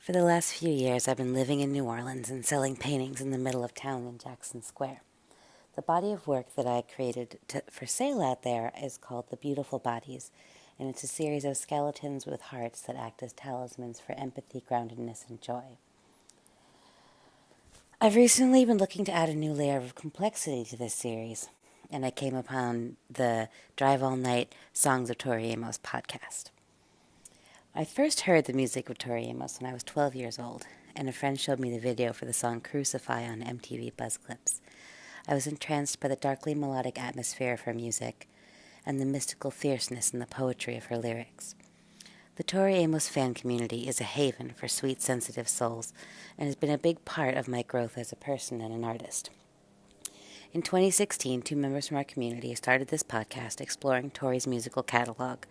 For the last few years, I've been living in New Orleans and selling paintings in the middle of town in Jackson Square. The body of work that I created for sale out there is called The Beautiful Bodies, and it's a series of skeletons with hearts that act as talismans for empathy, groundedness, and joy. I've recently been looking to add a new layer of complexity to this series, and I came upon the Drive All Night Songs of Tori Amos podcast. I first heard the music of Tori Amos when I was 12 years old, and a friend showed me the video for the song Crucify on MTV Buzz Clips. I was entranced by the darkly melodic atmosphere of her music and the mystical fierceness in the poetry of her lyrics. The Tori Amos fan community is a haven for sweet, sensitive souls and has been a big part of my growth as a person and an artist. In 2016, two members from our community started this podcast exploring Tori's musical catalog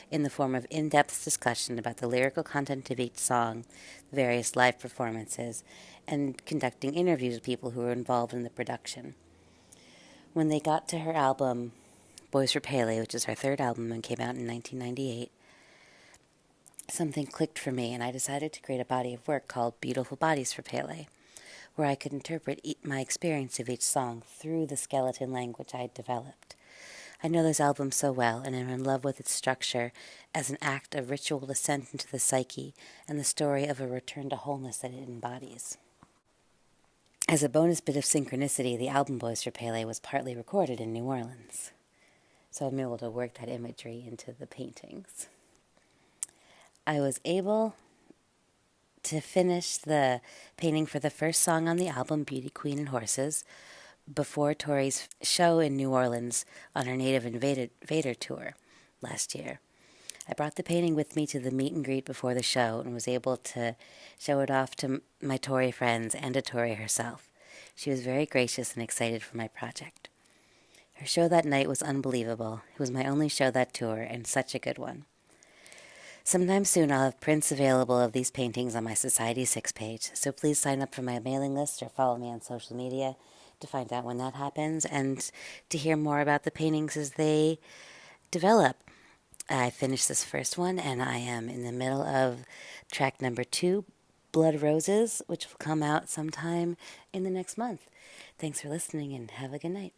in the form of in-depth discussion about the lyrical content of each song, various live performances, and conducting interviews with people who were involved in the production. When they got to her album, Boys for Pele, which is her third album and came out in 1998, something clicked for me, and I decided to create a body of work called Beautiful Bodies for Pele, where I could interpret my experience of each song through the skeleton language I had developed. I know this album so well, and am in love with its structure as an act of ritual descent into the psyche and the story of a return to wholeness that it embodies. As a bonus bit of synchronicity, the album Boys for Pele was partly recorded in New Orleans, so I'm able to work that imagery into the paintings. I was able to finish the painting for the first song on the album, Beauty, Queen, and Horses, before Tori's show in New Orleans on her Native Invader tour last year. I brought the painting with me to the meet and greet before the show and was able to show it off to my Tori friends and to Tori herself. She was very gracious and excited for my project. Her show that night was unbelievable. It was my only show that tour, and such a good one. Sometime soon I'll have prints available of these paintings on my Society 6 page, so please sign up for my mailing list or follow me on social media to find out when that happens and to hear more about the paintings as they develop. I finished this first one, and I am in the middle of track number 2, Blood Roses, which will come out sometime in the next month. Thanks for listening, and have a good night.